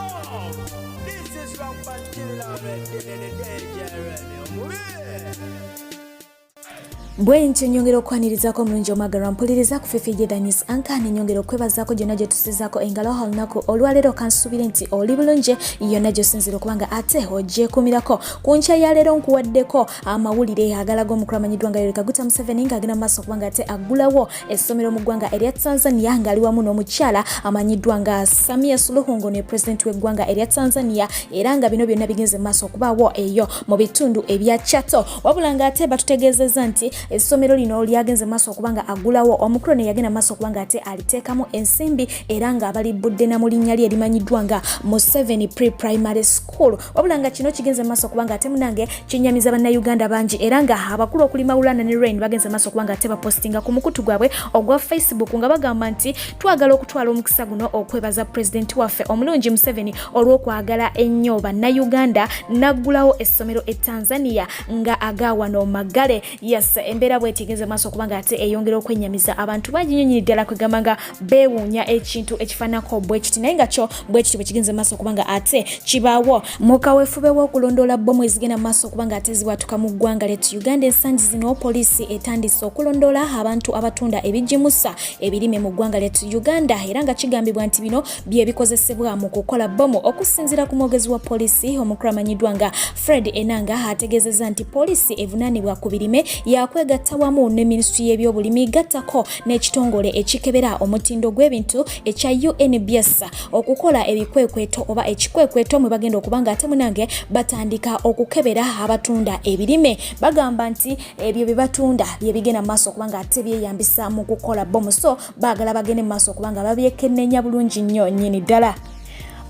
This is from Pantilla in the day, Bwenche nyongero kwanirizaako mulungi omwagala mpuliriza ku Phiphie the news anchor ne nyongero kwebazaako gyonna gye tusizaako engalo olunaku olwaleero kansubire nti oli bulungi yonna gy'osinzira okubanga ate ogyekumirako ku nkya ya leero nkuwaddeko amawulire agalaga omukulu amanyiddwa nga Derick Agutta Museveni ng'agenda mu maaso okubanga ate aggulawo essomero mu ggwanga erya Tanzania ng'ali wamu n'omukyala amanyiddwa nga Samia Suluhu ne pulezidenti w'eggwanga erya Tanzania era nga bino byonna bigenze mu maaso okubaawo eyo mu bitundu ebya Chato wabula ng'ate batutegeezezza nti essomero lino lyagenze maaso okubanga agulawo omukulu ne yagenda maaso okubanga ate aliteekamu ensimbi era nga abalibudde na mu linnya lye limanyiddwa nga Museveni Pre-Primary School wabula nga kino kigenze maaso okubanga ate munange kinyamiza bannayuganda bangi era nga abakulu okuli Maulana ne Rain bagenze maaso okubanga ate bapostinga ku mukutu gwabwe ogwa Facebook nga bagamba nti twagala okutwala omukisa guno okwebaza pulezidenti waffe omulungi Museveni olw'okwagala ennyo bannayuganda naggulawo essomero e Tanzania nga agawano Magale yes embeera bwetigeze maaso okubanga ate eyongera okwenyamiza abantu baginyonyiri ddala kwegamba nga beewuunya ekintu ekifaanako bwekiti naye nga kyo bwekiti bwe kigenze maaso okubanga ate kibaawo mu kaweefube w'okulondoola bbomu ezigenda maaso okubanga ate zibwatuka mu ggwanga letu Uganda ensangi zino poliisi etandise okulondoola abantu abatunda ebijimusa ebirime mu ggwanga letu Uganda era nga kigambibwa nti bino bye bikozesebwa mu kukola bbomu okusinziira ku mwogezi wa poliisi omukulu amanyiddwa nga Fred Enanga ategeezezza nti poliisi evunaanibwa ku birime yakwegatta wamu ne minisitule y'ebyobulimi gattako n'ekitongole ekikebera omutindo gw'ebintu ekya UNBS okukola ebikwekweto oba ekikwekweto mwe bagenda okubanga ate munange batandika okukebera abatunda ebirime bagamba nti ebyo bye batunda bye bigenda mu maaso okubanga ate byeyambisa mu kukola bbomu so baagala bagende mu maaso okubanga babyekenneenya bulungi nnyo nnyini ddala.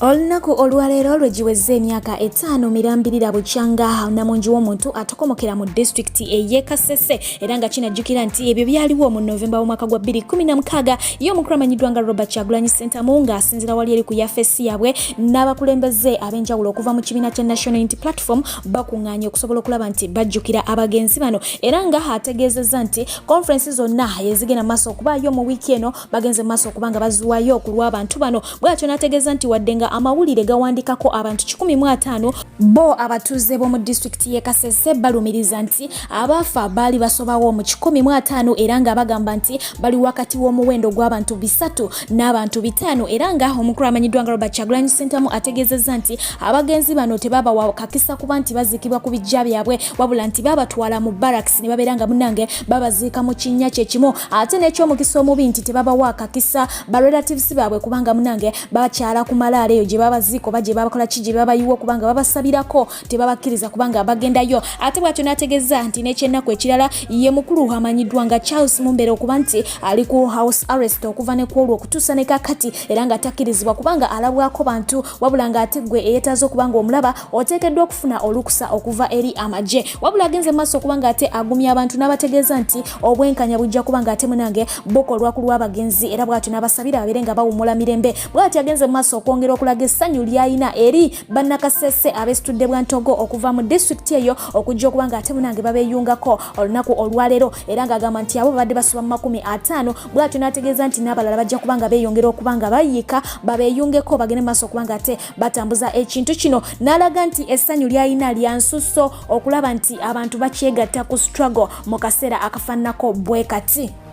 Olunaku olwaleero lwegiweze emyaka 5 mirambirira bukyanga namungi w'omuntu atokomokera mu district ey'e Kasese era nga kinajjukira nti ebyo byaliwo mu Novemba omwaka gwa 2016 ye omukulu amanyiddwa nga Robert Kyagulanyi Ssentamu ng'asinzira wali eri ku yafeesi yabwe n'abakulembeze ab'enjawulo okuva mu kibiina kya National Unity Platform bakuŋŋaanye okusobola okulaba nti bajjukira abagenzi bano era nga ategeezezza nti conference zonna ezigenda maaso okubaayo mu wiiki eno bagenze maaso okubanga bazuwayo ku lw'abantu bano bw'atyo n'ategeeza nti wadde nga amawulire gawandikako abantu 15 bo abatuuze b'omu district y'e Kasese balumiriza nti abafa baali basobawo mu 15 era nga bagamba nti bali wakati w'omuwendo gw'abantu 3 n'abantu 5 era nga omukulu amanyiddwa nga Robert Kyagulanyi Ssentamu ategeezezza nti abagenzi bano tebabawa kakisa kuba nti bazikibwa ku bijja byabwe wabula nti babatwala mu barracks ne babeera nga munange babaziika mu kinnya kye kimu ate n'ekyomukisa omubi nti tebabawa kakisa ba relatives baabwe kubanga munange bakyala ku malaale eyo gye babaziiko ba gye babakola ki gye babayiwa kubanga babasabirako tebabakkiriza kubanga bagendayo ate bw'atyo n'ategeeza nti n'ekyennaku ekirala ye mukulu amanyiddwa nga Charles Mumbere okuba nti ali ku house arrest okuva ne kwolwo okutuusa ne kakati era nga takkirizibwa kubanga alabwako bantu wabula nga ate gwe eyetaaze okubanga omulaba oteekeddwa okufuna olukusa okuva eri amagye wabula agenze maaso okubanga ate agumya abantu n'abategeeza nti obwenkanya bujja kubanga ate munange bukolwa ku lw'abagenzi era bw'atyo n'abasabira babeere nga bawummula mirembe bw'atyo agenze maaso okwongera okulaga essanyu lyayina eri bannakasese abesitudde bwa ntogo okuva mu district eyo okujja okubanga ate munange babeeyungako olunaku olwaleero era ng'agamba nti abo babadde basoba mu 50 bw'atyo n'ategeeza nti n'abalala bajja kubanga beeyongera okubanga bayiika babeeyungeko bagende maaso okubanga ate batambuza ekintu kino n'alaga nti essanyu lyayina lya nsusso okulaba nti abantu bakyegatta ku struggle mu kaseera akafaananako bwe kati.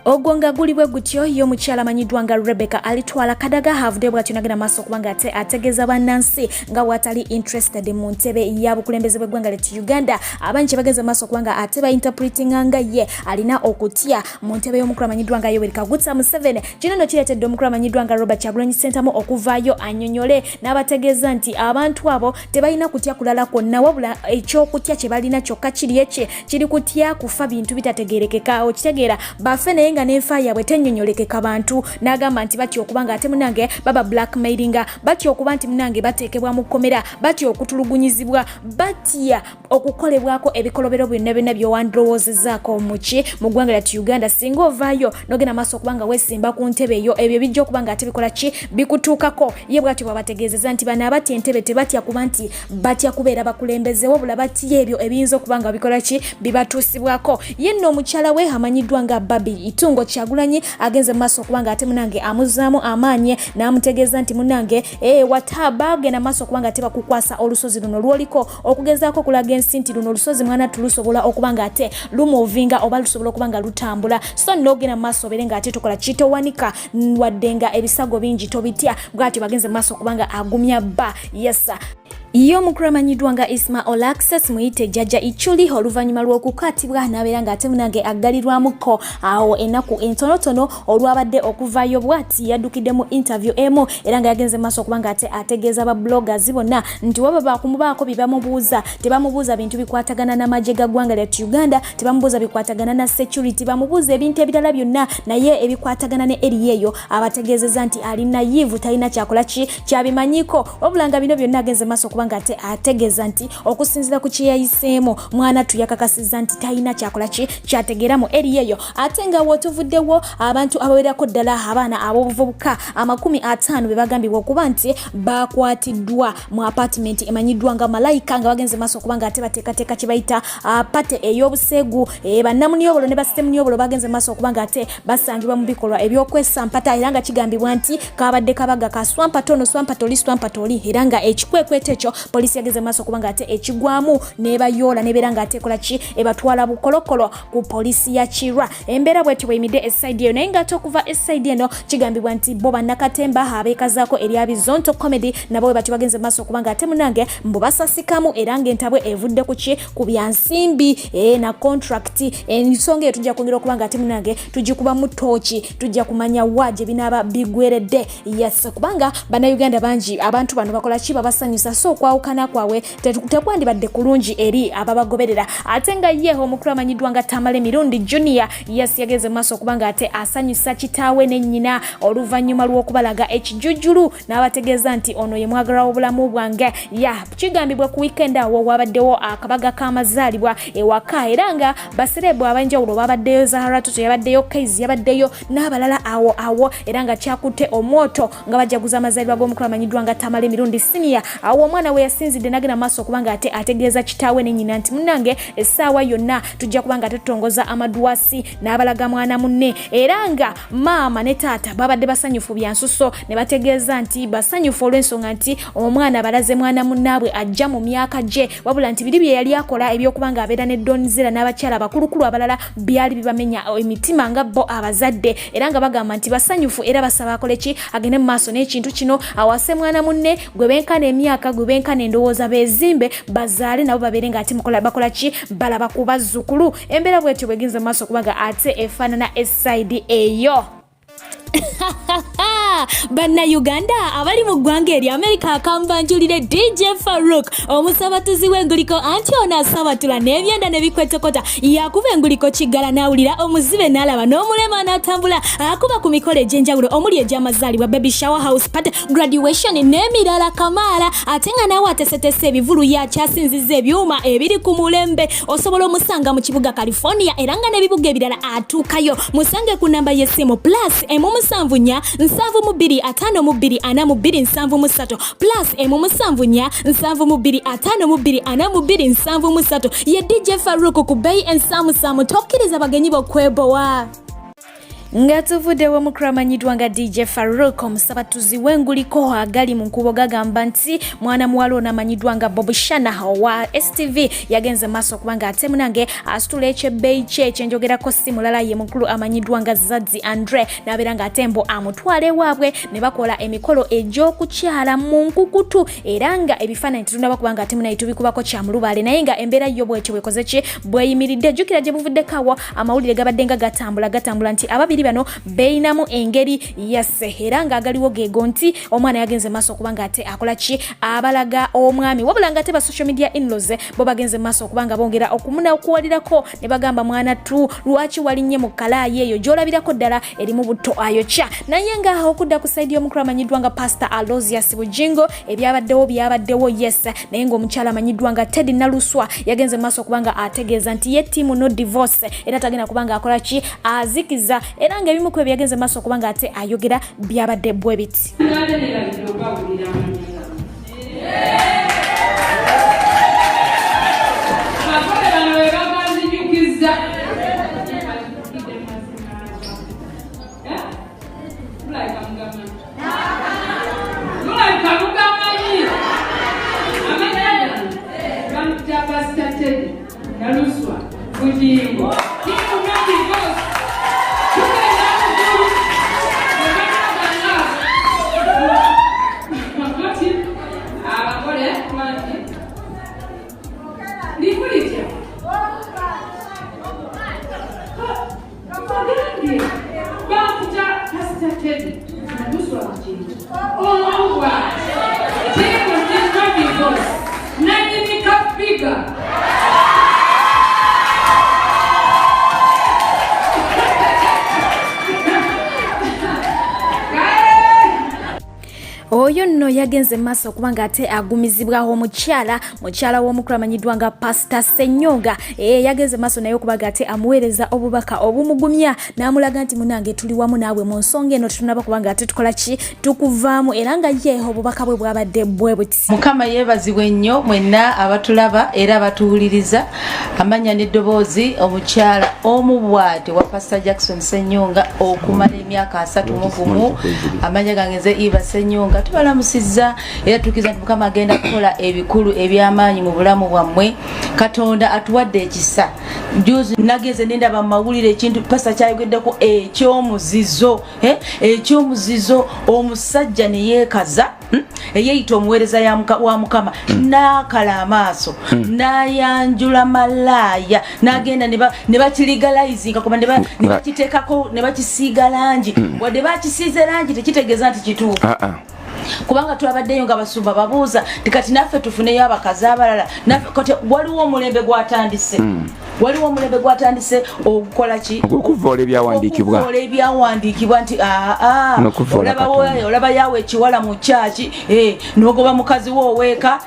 Ogwonga guli bwe gutyo y'omukyala amanyiddwa nga Rebecca alitwala kadaga havudde bw'atyo n'agenda maaso okubanga ate ategeeza bannansi nga watali interested mu ntebe y'abukulembeze bw'eggwanga letu Uganda abangi bagenze maaso okubanga ate interpretinga nga ye alina okutya mu ntebe y'omukulu amanyiddwa nga Derick Agutta Museveni kino nno kireetedde omukulu amanyiddwa nga Robert Kyagulanyi Ssentamu okuvaayo annyonnyole n'abategeeza nti abantu abo tebalina kutya kulala kwonna wabula ekyokutya kye balina kyokka kiri ekye kiri kutya kufa bintu bitategeerekeka okitegeera bafe naye nga n'enfa yaabwe tennyonnyolekeka bantu n'agamba nti batyo okubanga ate munange baba blackmailinga batyo okuba nti munange bateekebwa mu kkomera batyo okutulugunyizibwa batya okukolebwako ebikolobero byonna by'owandowoozezaako mu ggwanga lyatu Uganda singa ovaayo n'ogenda maaso okubanga weesimba ku ntebe eyo ebyo bijja okubanga ate bikola ki bikutuukako ye bw'atyo bwabategeezeza nti bano abatya entebe tebatya kuba nti batya kubeera bakulembeze wabula batya ebyo ebiyinza okubanga bikola ki bibatuusibwako ye nno omukyala we amanyiddwa nga Barbie Tungo Kyagulanyi agenze maaso kubanga ate munange amuzaamu amaanye n'amutegeeza nti munange wataba agenda maaso kubanga ate bakukwasa olusozi luno lwoliko okugezaako kulaga ensi nti luno olusozi mwana tulusobola okubanga ate lumuvinga oba lusobola okubanga lutambula so n'ogenda maaso obere nga ate tokola kitowanika waddenga ebisago bingi tobitya bw'atyo bagenze maaso kubanga agumya bba yesa Iyo mukuru amanyiddwa nga Isma All Access muyite Jjajja Ichuli oluvannyuma lw'okukatibwa n'abeera ng'ate munange aggalirwamuko awo ennaku entonotono olwabadde okuvaayo bw'ati yaddukidde mu interview emu era nga yagenze maaso okubanga ate ategeeza ba bloggers bonna nti waba bakumubaako bye bamubuuza tebamubuuza bintu bikwatagana n'amagye ga ggwanga lyattu Uganda tebamubuuza bikwatagana na security bamubuuza ebintu ebirala byonna naye ebikwatagana ne eri eyo abategeezeza nti alina yivu talina kyakola kyabimanyiko wabula nga bino byonna agenze maaso kubanga ate ategeeza nti okusinzira ku kyeyayiseemu mwana tuyakakasiza nti talina kyakola kyategeeramu eri eyo ate nga wotuvuddewo abantu abawerako ddala abaana ab'obuvubuka 50 be bagambibwa okuba nti bakwatiddwa mu apartment emanyiddwa nga Malayika nga bagenze maaso okubanga ate bateekateeka kye bayita pate ey'obuseegu bannamunyobolo ne basitemunyobolo bagenze maaso okubanga ate basangibwa mu bikolwa ebyokwesampata era nga kigambibwa nti kabadde kabaga ka swampatono swampatoli era nga ekikwekweto ekyo polisi yageze maaso kubanga ate ekigwamu nebayoola nebeera nga atekola ebatwala bukolokolo ku polisi ya Kirwa embeera bwetyo bweyimidde eside eyo naye ng'ate okuva eside eno kigambibwa nti bo bannakatemba abeekazaako eri abizonto comedy nabo bwe batyo bagenze maaso kubanga ate munange mbu basasikamu era ng'entabwe evudde ku byansimbi na contract ensonga eyo tujja kwongera okubanga ate munange tugikuba mu tooki tujja kumanya waje binaaba bigweredde yes kubanga bannayuganda bangi abantu bano bakola babasanyusa so okwawukana kwabwe tekwandibadde kulungi eri ababagoberera ate nga ye omukulu amanyiddwa nga Tamale Mirundi Junior yes yageze maaso okubanga ate asanyusa kitaawe ne nnyina oluvannyuma lw'okubalaga ekijujjulu n'abategeeza nti ono ye mwagalwa obulamu bwange kigambibwa ku weekend awo wabaddewo akabaga k'amazaalibwa ewaka era nga baserebu abanjawulo babaddeyo Zahara Toto yabaddeyo Kaizi yabaddeyo n'abalala awo era nga kyakutte omwoto nga bajaguza amazaalibwa g'omukulu amanyiddwa nga Tamale Mirundi Senior awo omwana we yasinzidde nagenda maaso okubanga ate ategeeza kitaawe ne nnyina nti munange essaawa yonna tujja kubanga tutongoza amadwasi n'abalaga mwana munne era nga maama ne taata babadde basanyufu byansuso ne bategeeza nti basanyufu olw'ensonga nti omwana balaze mwana munnaabwe ajja mu myaka gye wabula nti biri bye yali akola ebyokubanga abeera ne Donzera n'abakyala abakulukulu abalala byali bibamenya emitima nga bo abazadde era nga bagamba nti basanyufu era basaba akole agende mu maaso n'ekintu kino awase mwana munne gwe benkana emyaka gwe benkana endowooza bezimbe bazaale nabo babeere nga ate bakola balaba ku bazzukulu embeera bwetyo bwegenze maaso kubanga ate efaanana eside eyo Bannayuganda abali mu ggwanga eri Amerika akambanjulire DJ Farouk omusabatuzi w'enguliko anti ono asabatula n'ebyenda ne bikwetokota yakuba enguliko kiggala n'awulira omuzibe n'alaba n'omulema n'atambula akuba ku mikolo egy'enjawulo omuli egy'amazaalibwa baby shower house party graduation n'emirala kamaala ate nga naawe atesetese ebivulu yakyasinziza ebyuma ebiri ku mulembe osobola omusanga mu kibuga California era nga n'ebibuga ebirala atuukayo musange ku namba y'essimu plus +7 52542 plus +7 ye DJ Farouk ku Bay and Samu tokkiriza bagenyi bokwebowa nga tuvuddewo mukulu amanyiddwa nga DJ Farouk omusabatuzi w'enguliko agali mu nkubo gagamba nti mwana muwala ono amanyiddwa nga Bobi Shan wa STV yagenze maaso okubanga ate munange asitula ekyebbeeyi kye ekyenjogerako si mulala ye mukulu amanyiddwa nga Andray n'abeera nga ate mbu amutwala ewaabwe ne bakola emikolo egy'okukyala mu nkukutu era nga ebifaananyi tetundaba kubanga ate munaye tubikubako kyamulubaale naye nga embeera yo bwekyo bwekoze bweyimiridde jjukira gye buvuddeko awo amawulire gabadde nga gatambula nti ababiri bano beinamu engeri yasse era nga agaliwo gego nti omwana yagenze maaso okubanga ate akola abalaga omwami wabula nga ate ba social media in-laws bo bagenze maaso okubanga bongera okuwalirako ne bagamba mwana lwaki walinnye mu kalaayi eyo gy'olabirako ddala erimu butto ayokya naye nga okudda ku saidi y'omukulu amanyiddwa nga Pastor Aloysius Bujingo byabaddewo yes naye ng'omukyala amanyiddwa nga Teddy Naluswa yagenze maaso okubanga ategeeza nti ye tiimu no divorce era tagenda kubanga akola azikiza era nga ebimu ku ebyagenze maaso okubanga ate ayogera byabadde bwe biti ono yagenze maaso okubanga ate agumizibwaho mukyala w'omukulu amanyiddwa nga Pastor Ssenyonga yagenze maaso naye okubanga ate amuweereza obubaka obumugumya n'amulaga nti munange tuli wamu naawe mu nsonga eno tetunaba kubanga ate tukola ki tukuvaamu era nga ye obubaka bwe bwabadde bwe buti. Mukama yeebazibwe nnyo mwenna abatulaba era abatuwuliriza amanya n'eddoboozi omukyala omubwate wa Pastor Jackson Ssenyonga okumala emyaka 31 amanya gange nze Eva Ssenyonga tubalamusizza era tukiza nti Mukama agenda kukola ebikulu eby'amaanyi mu bulamu bwammwe. Katonda atuwadde ekisa. Juzi nageze nendaba mawulire ekintu Pastor kyayogeddeko ekyomuzizo omusajja ne yeekaza eyeyita omuweereza wa Mukama n'akala amaaso n'ayanjula malaya n'agenda ne bakiligalizinga kuba ne bakiteekako ne bakisiiga langi wadde bakisiize langi tekitegeeza nti kituufu. Kubanga tulabaddeyo nga basumba babuuza tikati naffe tufuneyo abakazi abalala kati waliwo omulembe gwatandise okukola ki okuvoola ebyawandiikibwa nti olaba yawe ekiwala mu kyaki n'ogoba mukazi wooweeka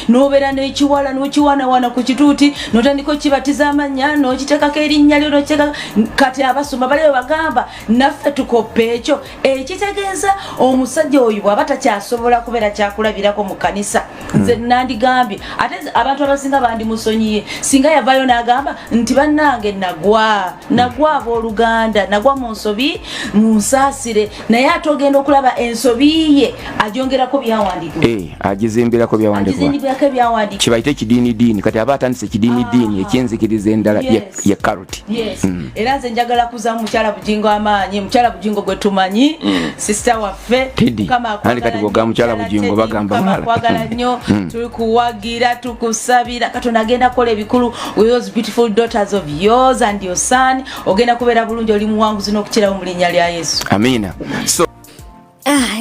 n'obeera n'ekiwala n'okiwanawana ku kituuti n'otandika okibatiza amannya n'okiteekako erinnya lyo kati abasumba baliyo bagamba naffe tukoppa ekyo ekitegeeza omusajja oyo bw'aba takyasobola kubeera kyakulabirako mu kanisa. Nze nandigambye ate abantu abasinga bandimusonyiye singa yavayo n'agamba nti bannange nagwa abooluganda nagwa mu nsobi mu nsaasire naye ate ogenda okulaba ensobi ye agyongerako byawandiikibwa agizimbirako byawandiikibwa kibayite ekidiinidiini kati aba atandise ekidiinidiini ekyenzikiriza endala ye karoti. Era nze njagala kuza mukyala Bujingo amaanyi mukyala Bujingo gwe tumanyi sister waffe kati bwoga mukyala Bujingo bagamba mulala kwagala nnyo tukuwagira tukusabira Katonda agenda kukola ebikulu with those beautiful daughters of yours and your son ogenda kubeera bulungi oli muwanguzi n'okukirawo mu linnya lya Yesu. Amina.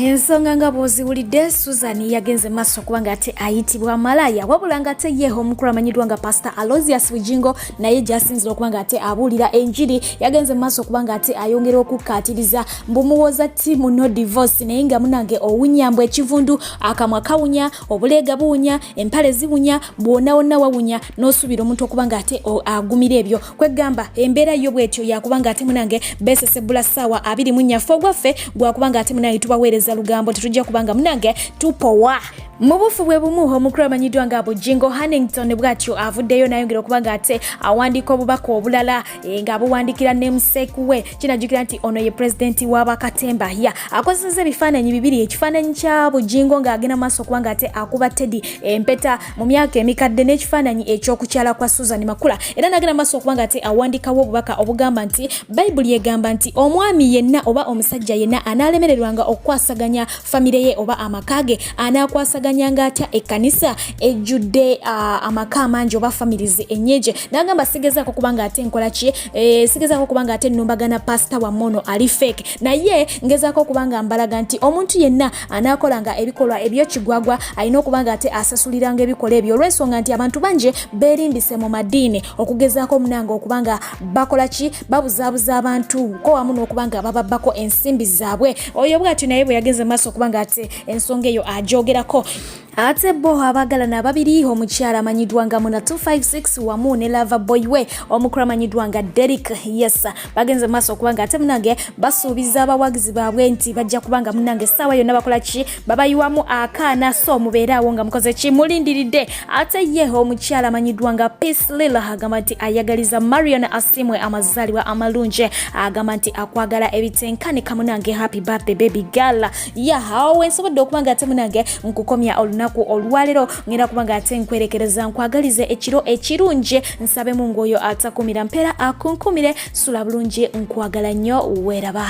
Ensonga nga bw'oziwulidde Susan yagenze maaso kubanga ate ayitibwa malaya wabula nga ate yeho omukulu amanyiddwa nga Pastor Aloysius Bujingo naye gyasinzira okubanga ate abuulira enjiri yagenze maaso kubanga ate ayongera okukkaatiriza mbumuwoza ti muno divorce naye nga munange owunyambwa ekivundu akamwa kawunya obuleega buwunya empale ziwunya bwonna wonna wawunya n'osuubira omuntu okubanga ate agumira ebyo kwegamba embeera yo bwetyo yakubanga ate munange beesesebula ssaawa 24 ogwaffe gwakubanga ate munange baweereza lugambo tetujja kubanga munange tupowa mubufu bwe bumu omukulu amanyiddwa nga Bujingo Hannington bwatyo avuddeyo nayongera okubanga ate awandiika obubaka obulala nga abuwandikira nameseku we kinajjukira nti ono ye pulezidenti w'abakatemba akozesezza ebifaananyi bibiri ekifaananyi kya Bujingo ng'agenda maaso okubanga ate akuba Teddy empeta mu myaka emikadde n'ekifaananyi ekyokukyala kwa Susan Makula era n'agenda maaso okubanga ate awandiikawo obubaka obugamba nti Bayibuli egamba nti omwami yenna oba omusajja yenna anaalemererwanga okukwasaganya famire ye oba amakage anaakwasaganya nyanga atya ekanisa ejjudde amaka amangi oba families enyeje nagamba sigezako kubanga ate nkola ki sigezako kubanga ate nnumbagana pastor wa mono ali fake naye ngezako kubanga mbalaga nti omuntu yenna anakolanga ebikolwa ebyo kigwagwa alina okubanga ate asasuliranga ebikola ebyo olw'ensonga nti abantu bangi beerimbise mu madiini okugezako munanga okubanga bakola ki babuzaabuza abantu ko wamu n'okubanga bababbako ensimbi zaabwe oyo bwatyo naye bwe yageze maaso okubanga ate ensonga eyo ajogerako ate bo abagalana ababiri omukyala amanyiddwa nga Muna 256 wamu ne Lava Boy we omukulu amanyiddwa nga Derick bagenze maaso okubanga ate munange basuubiza abawagizi baabwe nti bajja kubanga munange essaawa yonna bakola ki babayiwamu akaana so mubeeraawo nga mukoze ki mulindiridde ate ye omukyala amanyiddwa nga Peace Lila agamba nti ayagaliza Marion asimwe amazaalibwa amalungi agamba nti akwagala ebitenkanika munange happy birthday baby girl awo ensobodde okubanga ate munange nkukomya olunaku olwalero ngenda kubanga ate nkwerekereza nkwagalize ekiro ekirungi nsabe mu ngoyo atakumira mpeera akunkumire sula bulungi nkwagala nnyo weeraba.